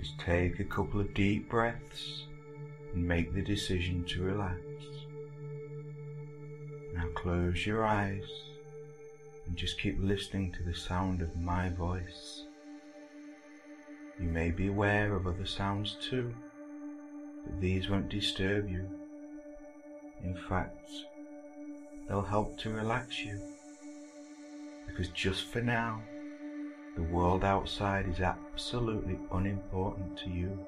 Just take a couple of deep breaths and make the decision to relax. Now close your eyes and just keep listening to the sound of my voice. You may be aware of other sounds too, but these won't disturb you. In fact, they'll help to relax you, because just for now, the world outside is absolutely unimportant to you.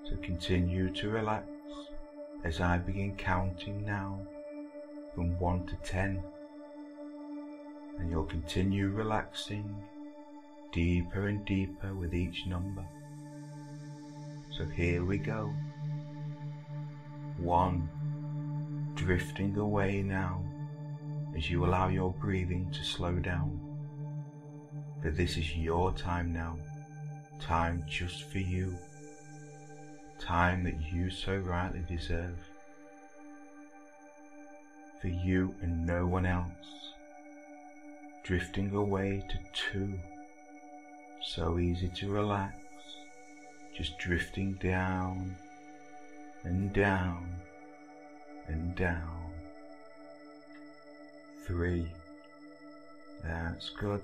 So continue to relax as I begin counting now from 1 to 10, and you'll continue relaxing deeper and deeper with each number. So here we go. 1, drifting away now as you allow your breathing to slow down. For this is your time now, time just for you, time that you so rightly deserve, for you and no one else. Drifting away to 2, so easy to relax, just drifting down and down and down. 3, that's good.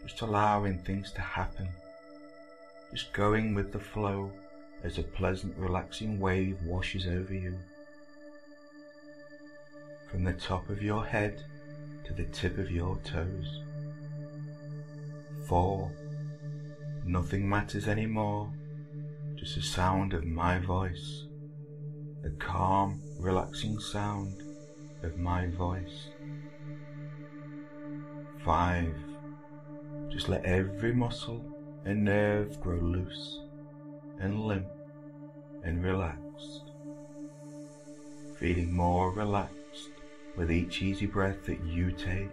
Just allowing things to happen, just going with the flow as a pleasant relaxing wave washes over you. From the top of your head to the tip of your toes. 4, nothing matters anymore, just the sound of my voice, the calm, relaxing sound of my voice. 5, just let every muscle and nerve grow loose and limp and relaxed, feeling more relaxed with each easy breath that you take.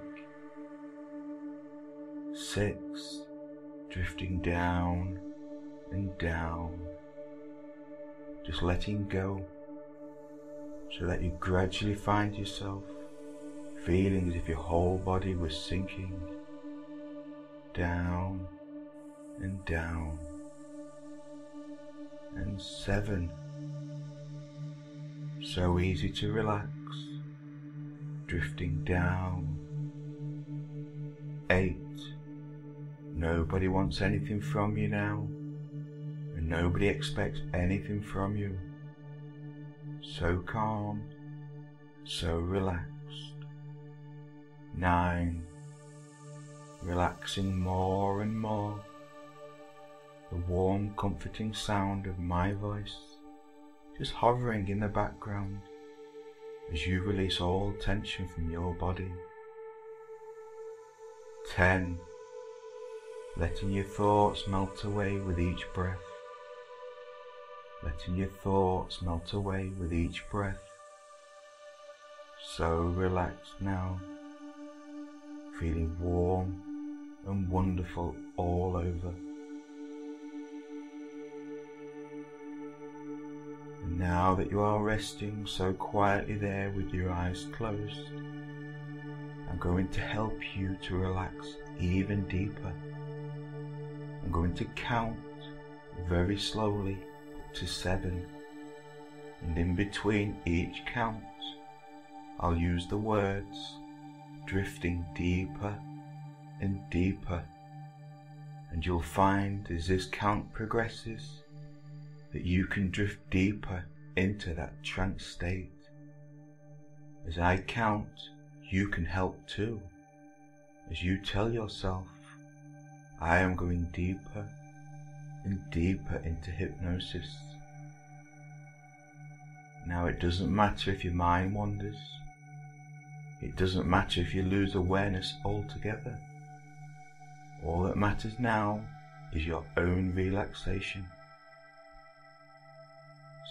6, drifting down and down, just letting go, so that you gradually find yourself feeling as if your whole body was sinking down and down. And 7, so easy to relax, drifting down. 8, nobody wants anything from you now, and nobody expects anything from you. So calm, so relaxed. 9, relaxing more and more, the warm, comforting sound of my voice just hovering in the background as you release all tension from your body. 10, letting your thoughts melt away with each breath. Letting your thoughts melt away with each breath. So relaxed now, feeling warm and wonderful all over. And now that you are resting so quietly there with your eyes closed, I'm going to help you to relax even deeper. I'm going to count very slowly to 7, and in between each count I'll use the words drifting deeper and deeper, and you'll find as this count progresses that you can drift deeper into that trance state. As I count, you can help too, as you tell yourself, I am going deeper and deeper into hypnosis. Now it doesn't matter if your mind wanders, it doesn't matter if you lose awareness altogether. All that matters now is your own relaxation.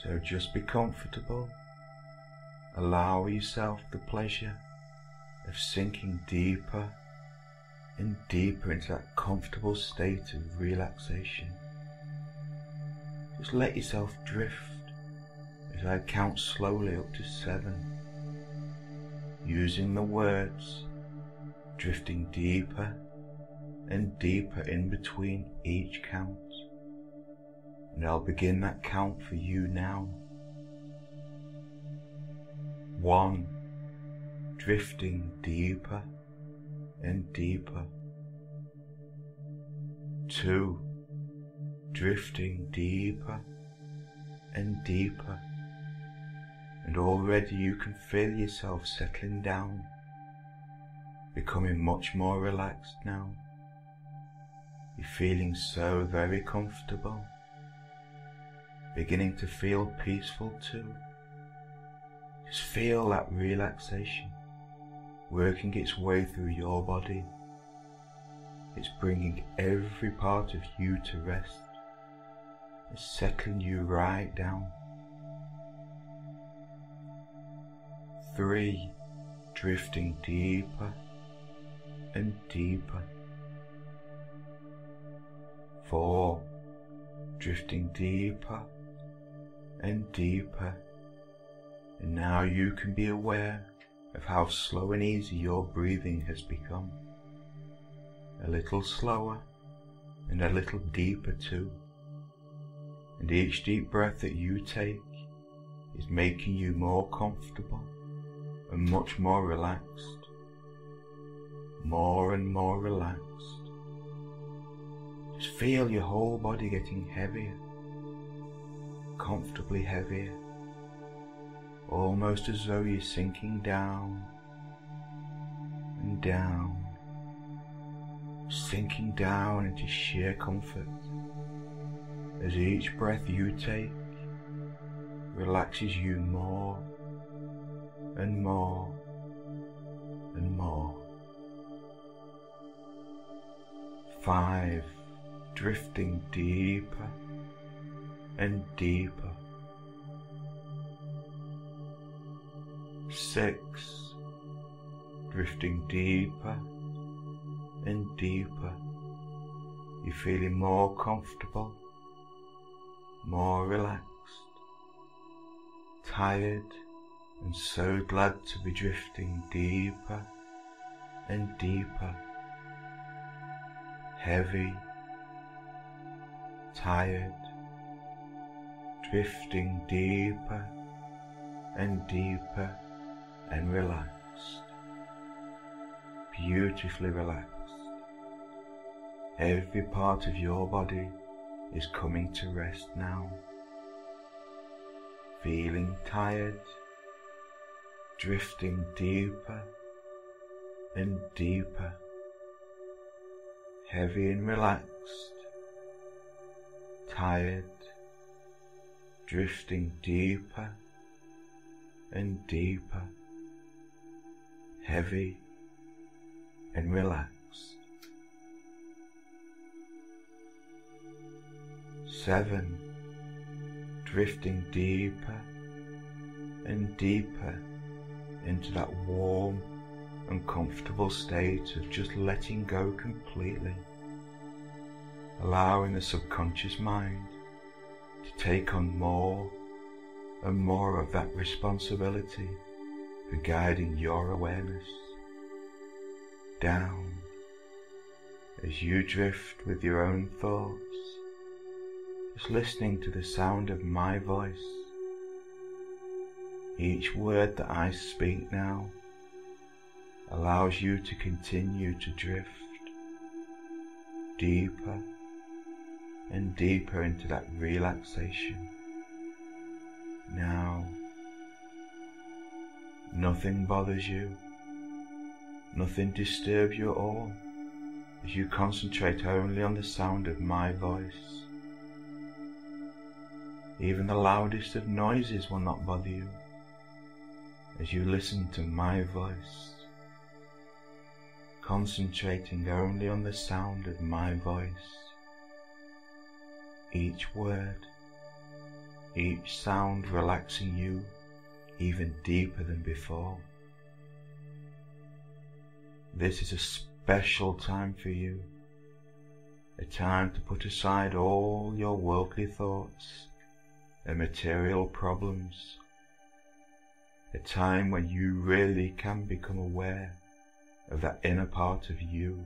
So just be comfortable, allow yourself the pleasure of sinking deeper and deeper into that comfortable state of relaxation. Just let yourself drift as I count slowly up to 7, using the words drifting deeper and deeper in between each count. And I'll begin that count for you now. 1, drifting deeper and deeper. 2, drifting deeper and deeper. And already you can feel yourself settling down, becoming much more relaxed now. You're feeling so very comfortable, beginning to feel peaceful too. Just feel that relaxation working its way through your body. It's bringing every part of you to rest. It's settling you right down. 3, drifting deeper and deeper. 4, drifting deeper and deeper. And now you can be aware of how slow and easy your breathing has become. A little slower and a little deeper too. And each deep breath that you take is making you more comfortable and much more relaxed. More and more relaxed. Just feel your whole body getting heavier, comfortably heavier, almost as though you're sinking down and down, sinking down into sheer comfort as each breath you take relaxes you more and more and more. 5, drifting deeper and deeper. 6, drifting deeper and deeper. You're feeling more comfortable, more relaxed, tired, and so glad to be drifting deeper and deeper. Heavy, tired, drifting deeper and deeper and relaxed, beautifully relaxed. Every part of your body is coming to rest now, feeling tired, drifting deeper and deeper, heavy and relaxed, tired, drifting deeper and deeper, heavy and relaxed. 7, drifting deeper and deeper into that warm and comfortable state of just letting go completely, allowing the subconscious mind to take on more and more of that responsibility for guiding your awareness down as you drift with your own thoughts, just listening to the sound of my voice. Each word that I speak now allows you to continue to drift deeper and deeper into that relaxation. Now, nothing bothers you, nothing disturbs you at all, as you concentrate only on the sound of my voice. Even the loudest of noises will not bother you, as you listen to my voice, concentrating only on the sound of my voice. Each word, each sound relaxing you even deeper than before. This is a special time for you, a time to put aside all your worldly thoughts and material problems, a time when you really can become aware of that inner part of you,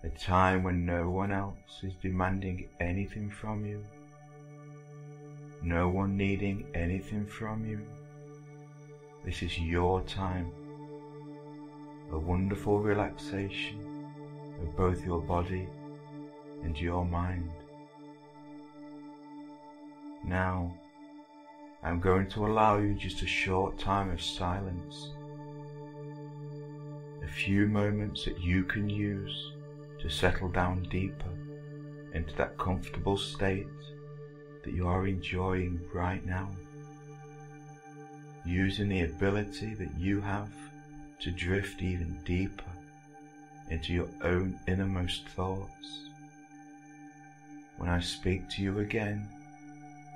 A time when no one else is demanding anything from you, no one needing anything from you. This is your time, a wonderful relaxation of both your body and your mind. Now, I'm going to allow you just a short time of silence, a few moments that you can use to settle down deeper into that comfortable state that you are enjoying right now, using the ability that you have to drift even deeper into your own innermost thoughts. When I speak to you again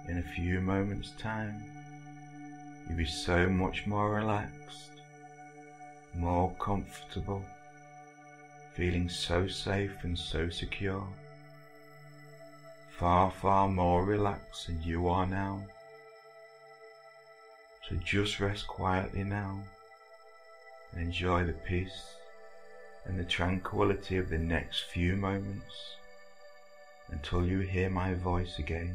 in a few moments' time, you'll be so much more relaxed, more comfortable, feeling so safe and so secure, far, far more relaxed than you are now. So just rest quietly now and enjoy the peace and the tranquility of the next few moments until you hear my voice again.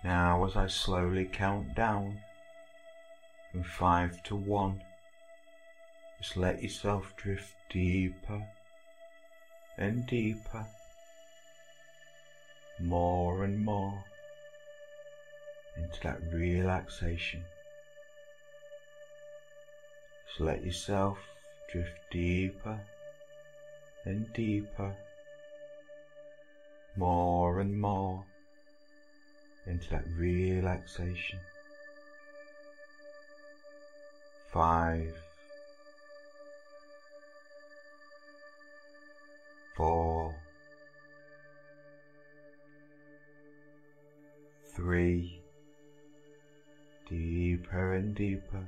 Now, as I slowly count down from 5 to 1, just let yourself drift deeper and deeper, more and more into that relaxation. Just let yourself drift deeper and deeper, more and more into that relaxation. 5, 4, 3, deeper and deeper,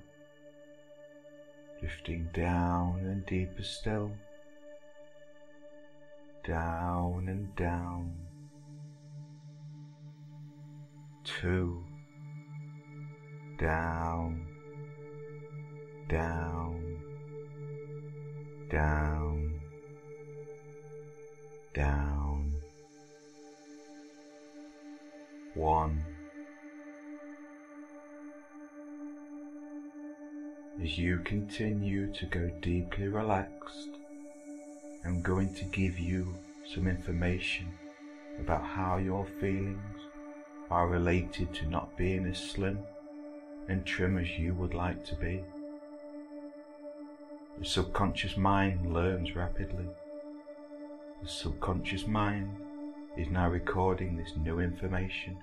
drifting down and deeper still, down and down. 2, down, down, down, down. 1. As you continue to go deeply relaxed, I'm going to give you some information about how your feelings are related to not being as slim and trim as you would like to be. The subconscious mind learns rapidly. The subconscious mind is now recording this new information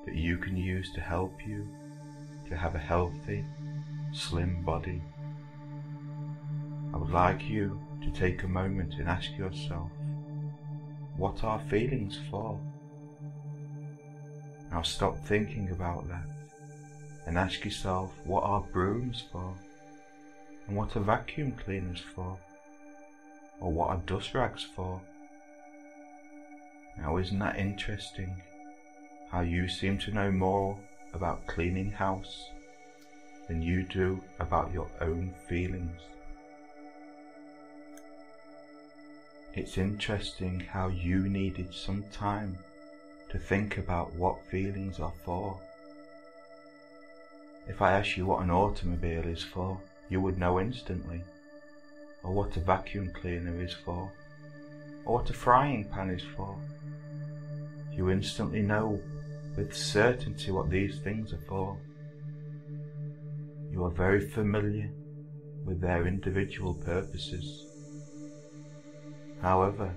that you can use to help you to have a healthy, slim body. I would like you to take a moment and ask yourself, what are feelings for? Now stop thinking about that and ask yourself, what are brooms for? And what are vacuum cleaners for? Or what are dust rags for? Now isn't that interesting, how you seem to know more about cleaning house than you do about your own feelings? It's interesting how you needed some time to think about what feelings are for. If I ask you what an automobile is for, you would know instantly, or what a vacuum cleaner is for, or what a frying pan is for, you instantly know with certainty what these things are for. You are very familiar with their individual purposes. However,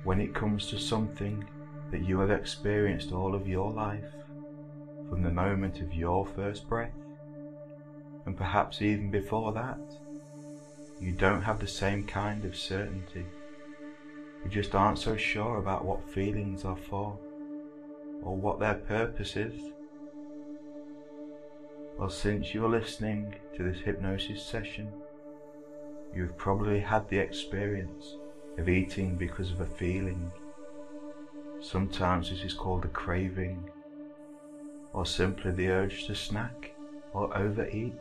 when it comes to something that you have experienced all of your life, from the moment of your first breath, and perhaps even before that, you don't have the same kind of certainty. You just aren't so sure about what feelings are for, or what their purpose is. Well, since you're listening to this hypnosis session, you've probably had the experience of eating because of a feeling. Sometimes this is called a craving, or simply the urge to snack or overeat.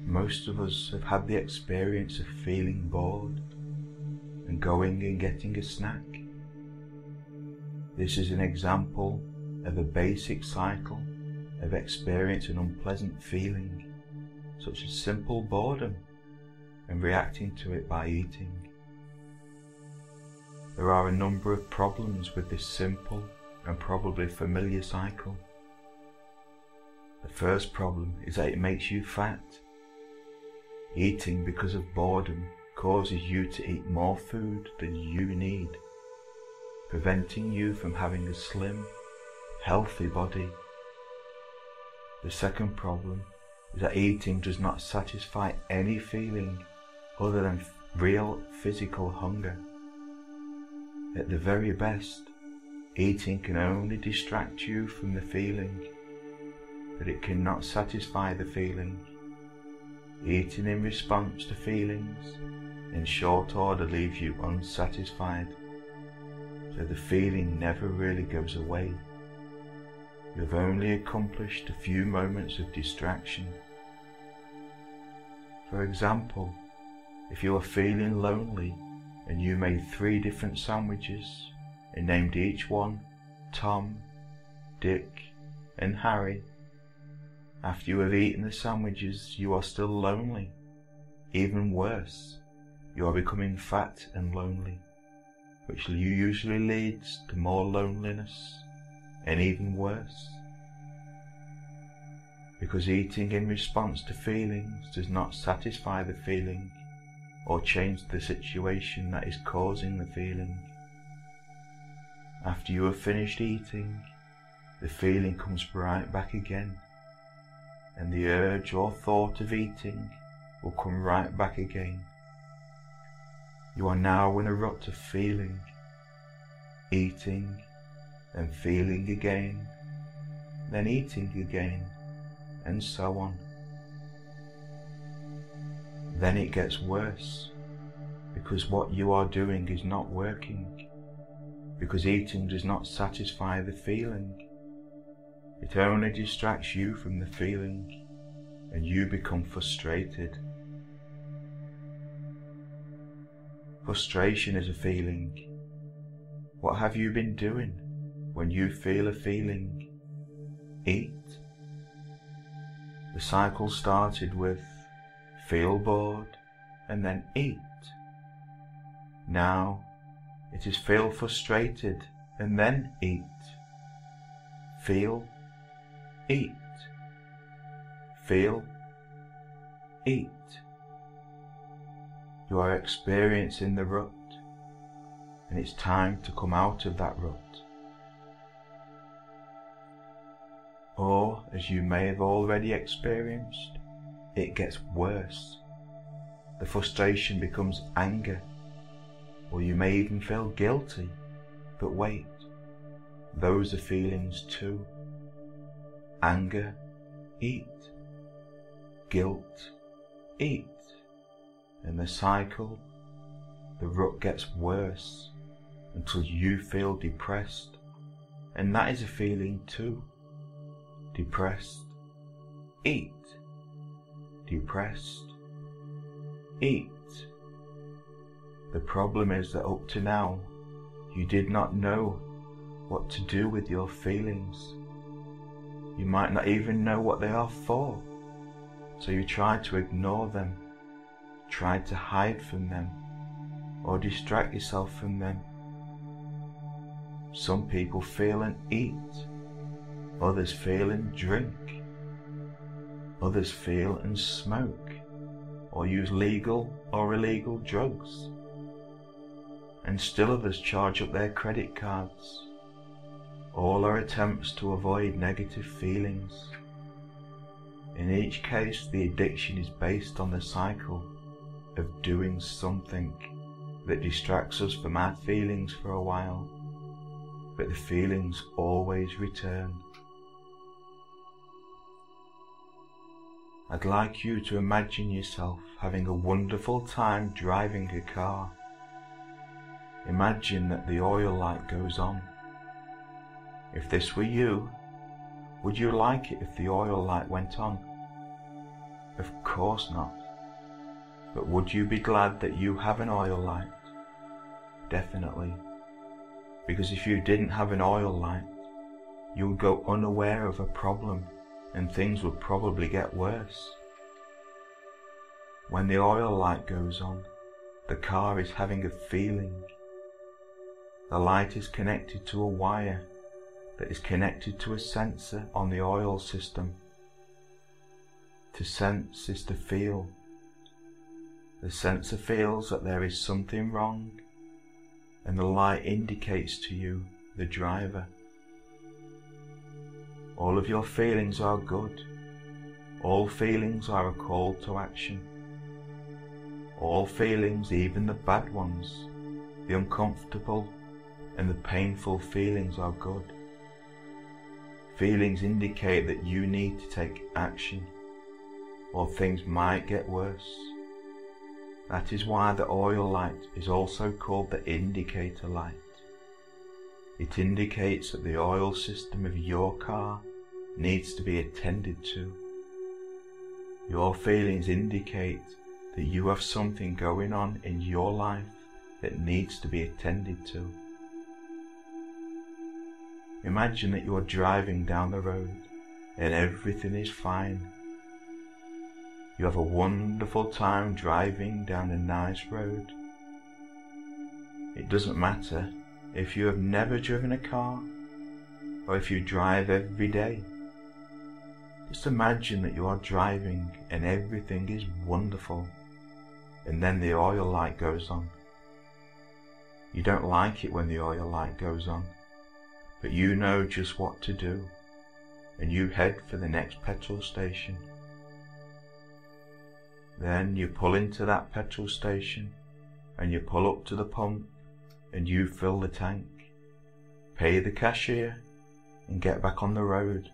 Most of us have had the experience of feeling bored and going and getting a snack. This is an example of a basic cycle of experiencing an unpleasant feeling, such as simple boredom, and reacting to it by eating. There are a number of problems with this simple and probably familiar cycle. The first problem is that it makes you fat. Eating because of boredom causes you to eat more food than you need, preventing you from having a slim, healthy body. The second problem is that eating does not satisfy any feeling other than real physical hunger. At the very best, eating can only distract you from the feeling, but it cannot satisfy the feeling. Eating in response to feelings in short order leaves you unsatisfied, so the feeling never really goes away. You have only accomplished a few moments of distraction. For example, if you are feeling lonely and you made 3 different sandwiches and named each one Tom, Dick and Harry, after you have eaten the sandwiches you are still lonely. Even worse, you are becoming fat and lonely, which usually leads to more loneliness and even worse. Because eating in response to feelings does not satisfy the feeling or change the situation that is causing the feeling. After you have finished eating, the feeling comes right back again, and the urge or thought of eating will come right back again. You are now in a rut of feeling, eating, then feeling again, then eating again, and so on. Then it gets worse, because what you are doing is not working, because eating does not satisfy the feeling. It only distracts you from the feeling, and you become frustrated. Frustration is a feeling. What have you been doing when you feel a feeling? Eat. The cycle started with feel bored and then eat. Now it is feel frustrated and then eat. Feel, eat. Feel, eat. You are experiencing the rut, and it's time to come out of that rut. Or, as you may have already experienced, it gets worse. The frustration becomes anger, or you may even feel guilty. But wait, those are feelings too. Anger, eat. Guilt, eat. And the cycle, the rut gets worse until you feel depressed, and that is a feeling too. Depressed, eat. Depressed, eat. The problem is that up to now, you did not know what to do with your feelings. You might not even know what they are for, so you tried to ignore them, tried to hide from them, or distract yourself from them, Some people feel and eat, others feel and drink, others feel and smoke, or use legal or illegal drugs, and still others charge up their credit cards. All are attempts to avoid negative feelings. In each case, the addiction is based on the cycle of doing something that distracts us from our feelings for a while, but the feelings always return. I'd like you to imagine yourself having a wonderful time driving a car. Imagine that the oil light goes on. If this were you, would you like it if the oil light went on? Of course not. But would you be glad that you have an oil light? Definitely. Because if you didn't have an oil light, you would go unaware of a problem and things would probably get worse. When the oil light goes on, the car is having a feeling. The light is connected to a wire that is connected to a sensor on the oil system. To sense is to feel. The sensor feels that there is something wrong, and the light indicates to you, the driver. All of your feelings are good. All feelings are a call to action. All feelings, even the bad ones, the uncomfortable and the painful feelings, are good. Feelings indicate that you need to take action, or things might get worse. That is why the oil light is also called the indicator light. It indicates that the oil system of your car needs to be attended to. Your feelings indicate that you have something going on in your life that needs to be attended to. Imagine that you are driving down the road and everything is fine. You have a wonderful time driving down a nice road. It doesn't matter if you have never driven a car or if you drive every day. Just imagine that you are driving and everything is wonderful, and then the oil light goes on. You don't like it when the oil light goes on, but you know just what to do, and you head for the next petrol station. Then you pull into that petrol station and you pull up to the pump and you fill the tank, pay the cashier and get back on the road.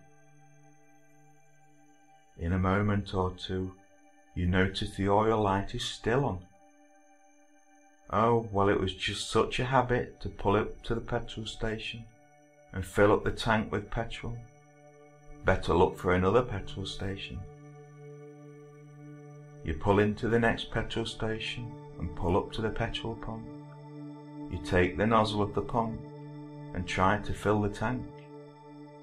In a moment or two, you notice the oil light is still on. Oh, well, it was just such a habit to pull up to the petrol station and fill up the tank with petrol. Better look for another petrol station. You pull into the next petrol station and pull up to the petrol pump. You take the nozzle of the pump and try to fill the tank,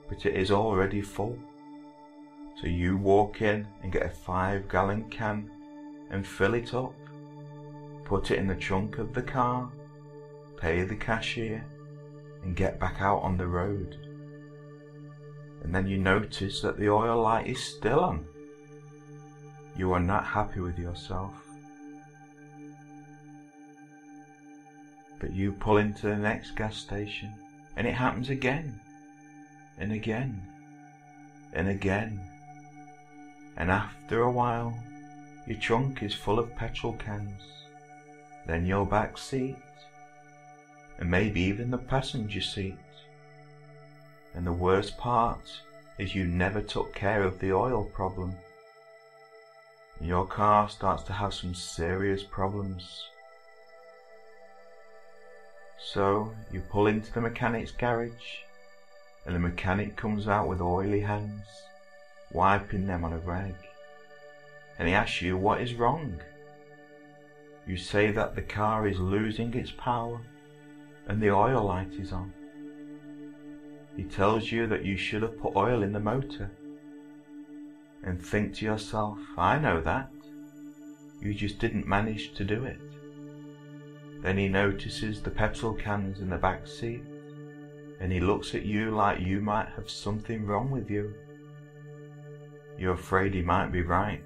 but it is already full. So you walk in and get a 5-gallon can and fill it up, put it in the trunk of the car, pay the cashier and get back out on the road. And then you notice that the oil light is still on. You are not happy with yourself. But you pull into the next gas station and it happens again and again and again. And after a while, your trunk is full of petrol cans, then your back seat, and maybe even the passenger seat. And the worst part is you never took care of the oil problem. Your car starts to have some serious problems. So you pull into the mechanic's garage and the mechanic comes out with oily hands, wiping them on a rag, and he asks you what is wrong. You say that the car is losing its power and the oil light is on. He tells you that you should have put oil in the motor, and think to yourself, I know that, you just didn't manage to do it. Then he notices the petrol cans in the back seat and he looks at you like you might have something wrong with you. You're afraid he might be right,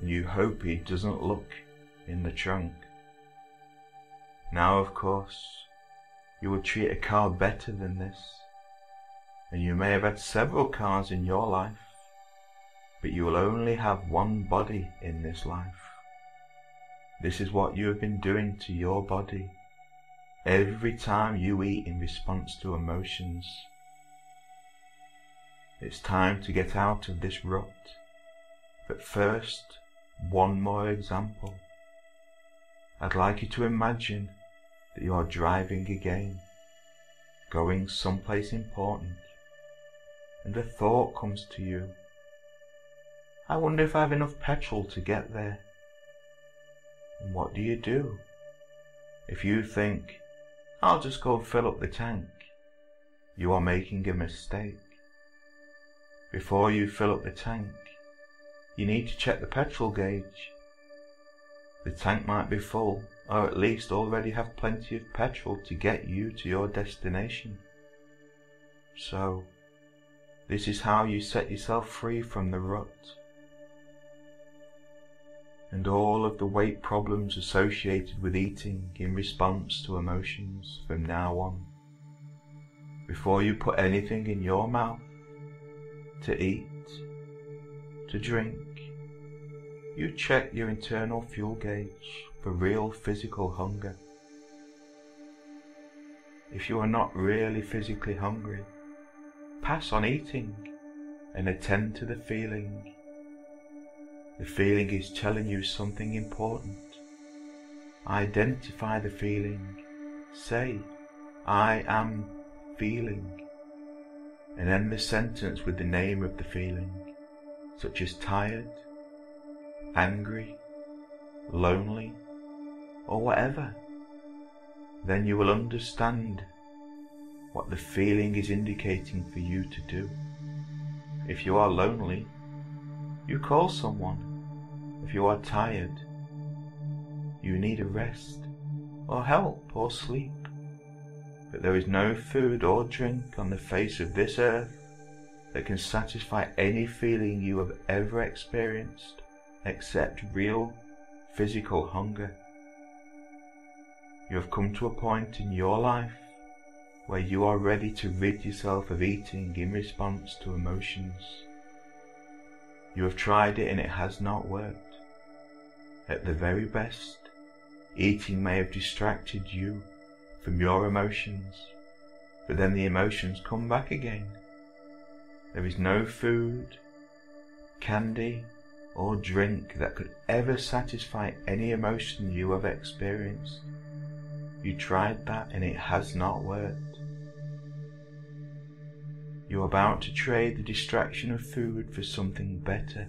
and you hope he doesn't look in the trunk. Now, of course, you would treat a car better than this, and you may have had several cars in your life, but you will only have one body in this life. This is what you have been doing to your body every time you eat in response to emotions. It's time to get out of this rut. But first, one more example. I'd like you to imagine that you are driving again, going someplace important, and a thought comes to you. I wonder if I have enough petrol to get there. And what do? If you think, I'll just go fill up the tank, you are making a mistake. Before you fill up the tank, you need to check the petrol gauge. The tank might be full, or at least already have plenty of petrol to get you to your destination. So, this is how you set yourself free from the rut and all of the weight problems associated with eating in response to emotions from now on. Before you put anything in your mouth, to eat, to drink, you check your internal fuel gauge for real physical hunger. If you are not really physically hungry, pass on eating and attend to the feeling. The feeling is telling you something important. Identify the feeling. Say, I am feeling, and end the sentence with the name of the feeling, such as tired, angry, lonely, or whatever. Then you will understand what the feeling is indicating for you to do. If you are lonely, you call someone. If you are tired, you need a rest, or help, or sleep. But there is no food or drink on the face of this earth that can satisfy any feeling you have ever experienced except real physical hunger. You have come to a point in your life where you are ready to rid yourself of eating in response to emotions. You have tried it and it has not worked. At the very best, eating may have distracted you from your emotions, but then the emotions come back again. There is no food, candy, or drink that could ever satisfy any emotion you have experienced. You tried that and it has not worked. You are about to trade the distraction of food for something better,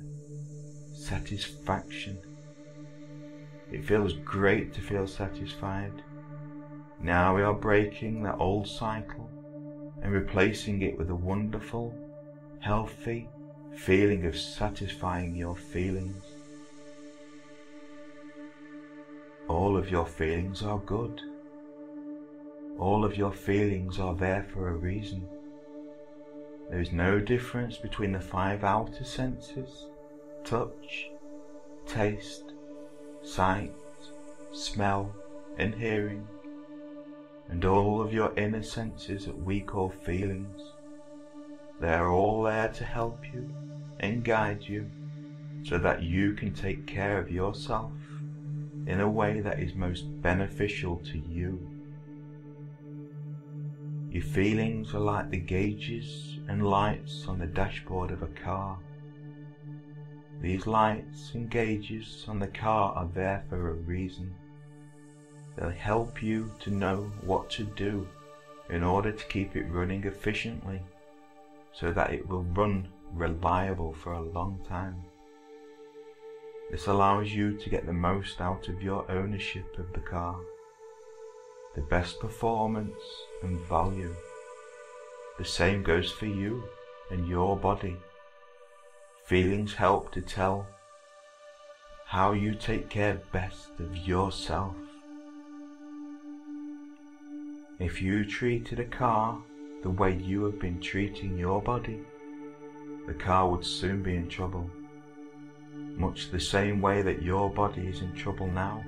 satisfaction. It feels great to feel satisfied. Now we are breaking that old cycle and replacing it with a wonderful, healthy feeling of satisfying your feelings. All of your feelings are good. All of your feelings are there for a reason. There is no difference between the 5 outer senses, touch, taste, sight, smell, and hearing, and all of your inner senses that we call feelings. They are all there to help you and guide you so that you can take care of yourself in a way that is most beneficial to you. Your feelings are like the gauges and lights on the dashboard of a car. These lights and gauges on the car are there for a reason. They'll help you to know what to do in order to keep it running efficiently so that it will run reliable for a long time. This allows you to get the most out of your ownership of the car, the best performance and value. The same goes for you and your body. Feelings help to tell how you take care best of yourself. If you treated a car the way you have been treating your body, the car would soon be in trouble, much the same way that your body is in trouble now.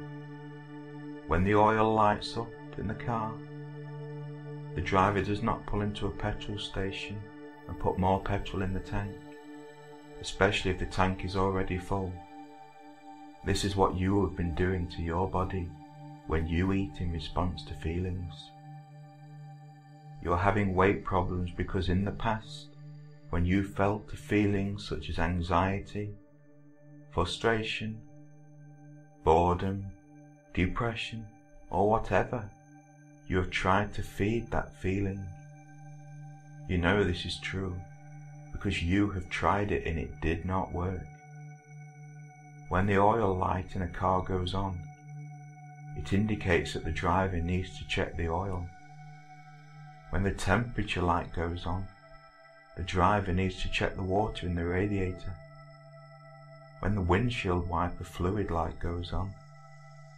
When the oil lights up in the car, the driver does not pull into a petrol station and put more petrol in the tank, especially if the tank is already full. This is what you have been doing to your body when you eat in response to feelings. You are having weight problems because in the past, when you felt feelings such as anxiety, frustration, boredom, depression, or whatever, you have tried to feed that feeling. You know this is true because you have tried it and it did not work. When the oil light in a car goes on, it indicates that the driver needs to check the oil. When the temperature light goes on, the driver needs to check the water in the radiator. When the windshield wiper fluid light goes on,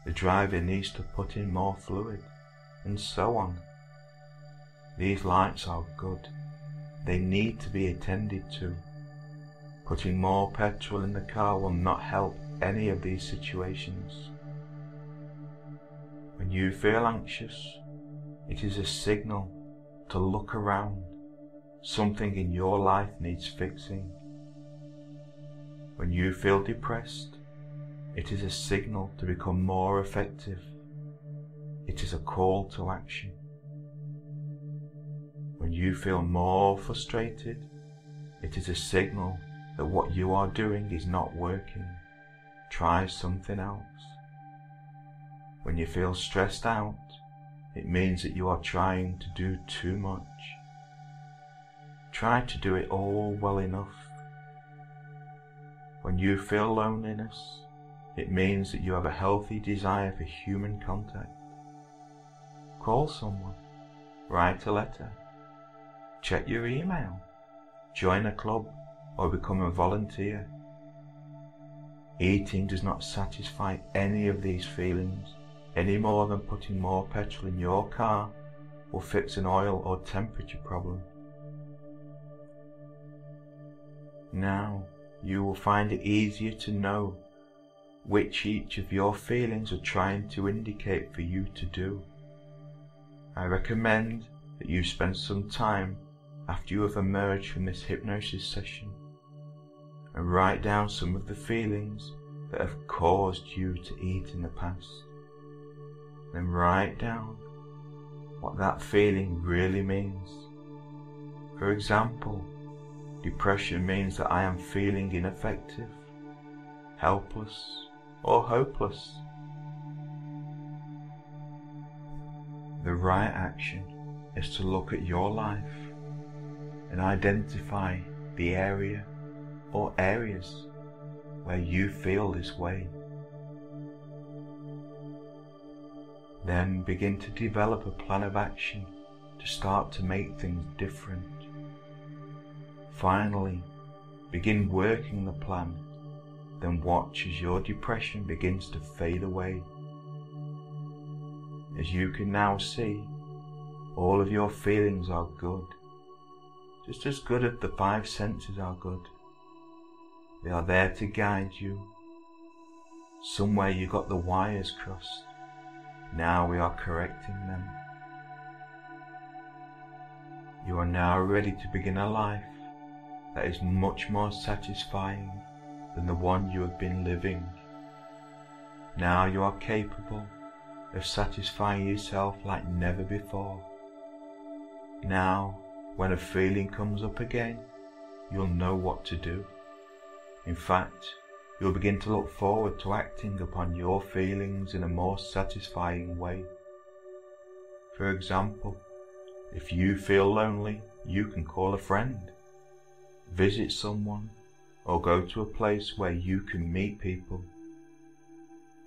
the driver needs to put in more fluid, and so on. These lights are good. They need to be attended to. Putting more petrol in the car will not help any of these situations. When you feel anxious, it is a signal to look around. Something in your life needs fixing. When you feel depressed, it is a signal to become more effective. It is a call to action. When you feel more frustrated, it is a signal that what you are doing is not working. Try something else. When you feel stressed out, it means that you are trying to do too much. Try to do it all well enough. When you feel loneliness, it means that you have a healthy desire for human contact. Call someone, write a letter, check your email, join a club, or become a volunteer. Eating does not satisfy any of these feelings any more than putting more petrol in your car will fix an oil or temperature problem. Now you will find it easier to know which each of your feelings are trying to indicate for you to do. I recommend that you spend some time after you have emerged from this hypnosis session and write down some of the feelings that have caused you to eat in the past. Then write down what that feeling really means. For example, depression means that I am feeling ineffective, helpless, or hopeless. The right action is to look at your life and identify the area or areas where you feel this way. Then begin to develop a plan of action to start to make things different. Finally, begin working the plan, then watch as your depression begins to fade away. As you can now see, all of your feelings are good, just as good as the 5 senses are good. They are there to guide you. Somewhere you got the wires crossed. Now we are correcting them. You are now ready to begin a life that is much more satisfying than the one you have been living. Now you are capable of satisfying yourself like never before. Now, when a feeling comes up again, you'll know what to do. In fact, you'll begin to look forward to acting upon your feelings in a more satisfying way. For example, if you feel lonely, you can call a friend, visit someone, or go to a place where you can meet people.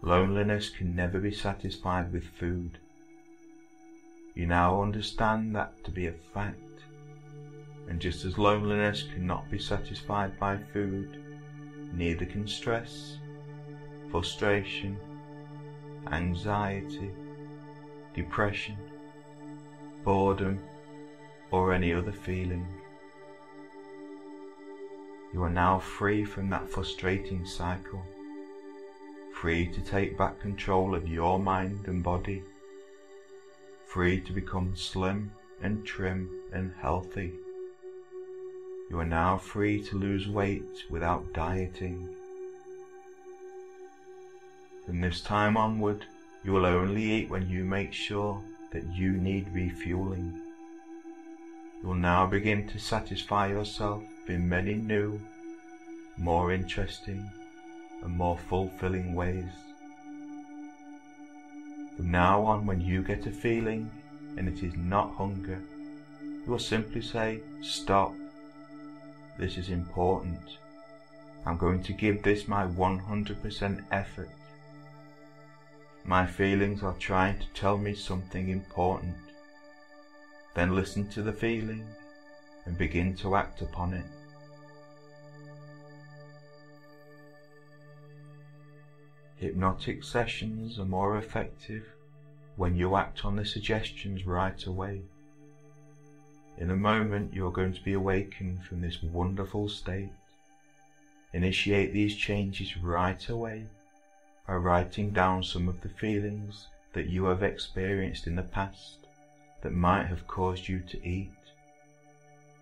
Loneliness can never be satisfied with food. You now understand that to be a fact, and just as loneliness cannot be satisfied by food, neither can stress, frustration, anxiety, depression, boredom, or any other feeling. You are now free from that frustrating cycle, free to take back control of your mind and body, free to become slim and trim and healthy. You are now free to lose weight without dieting. From this time onward, you will only eat when you make sure that you need refueling. You will now begin to satisfy yourself in many new, more interesting and more fulfilling ways. From now on, when you get a feeling and it is not hunger, you will simply say, "Stop. This is important. I'm going to give this my 100% effort. My feelings are trying to tell me something important." Then listen to the feeling and begin to act upon it. Hypnotic sessions are more effective when you act on the suggestions right away. In a moment, you are going to be awakened from this wonderful state. Initiate these changes right away by writing down some of the feelings that you have experienced in the past that might have caused you to eat.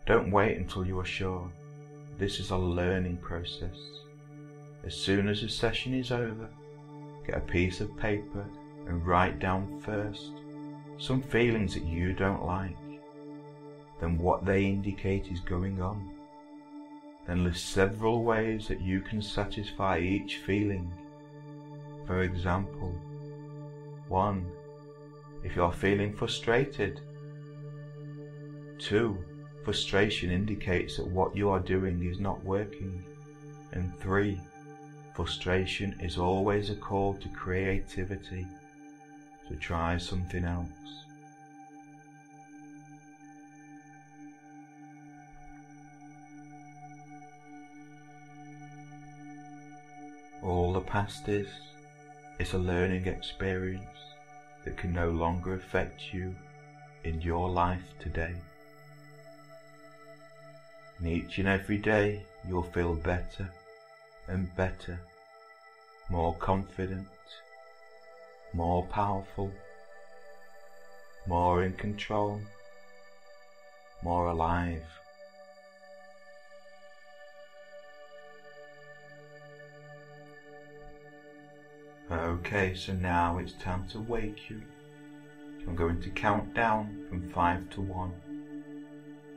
Don't wait until you are sure. This is a learning process. As soon as the session is over, get a piece of paper and write down first some feelings that you don't like, then what they indicate is going on. Then list several ways that you can satisfy each feeling. For example, 1. If you are feeling frustrated. 2. Frustration indicates that what you are doing is not working. And 3. Frustration is always a call to creativity, so try something else. All the past is a learning experience that can no longer affect you in your life today. And each and every day you'll feel better and better, more confident, more powerful, more in control, more alive. Okay, so now it's time to wake you. I'm going to count down from 5 to 1.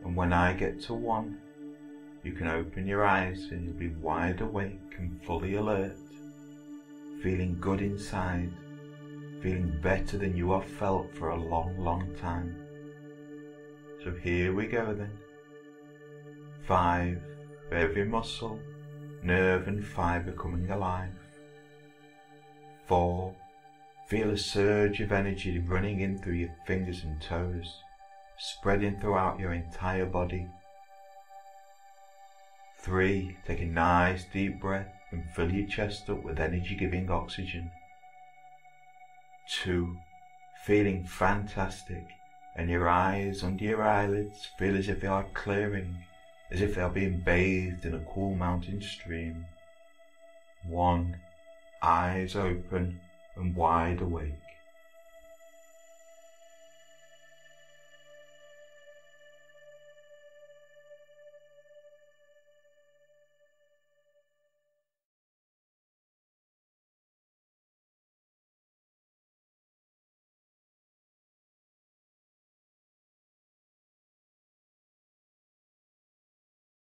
And when I get to 1, you can open your eyes and you'll be wide awake and fully alert, feeling good inside, feeling better than you have felt for a long, long time. So here we go then. 5, for every muscle, nerve and fibre coming alive. 4, feel a surge of energy running in through your fingers and toes, spreading throughout your entire body. 3, take a nice deep breath and fill your chest up with energy-giving oxygen. 2, feeling fantastic, and your eyes under your eyelids feel as if they are clearing, as if they are being bathed in a cool mountain stream. 1, eyes open and wide awake.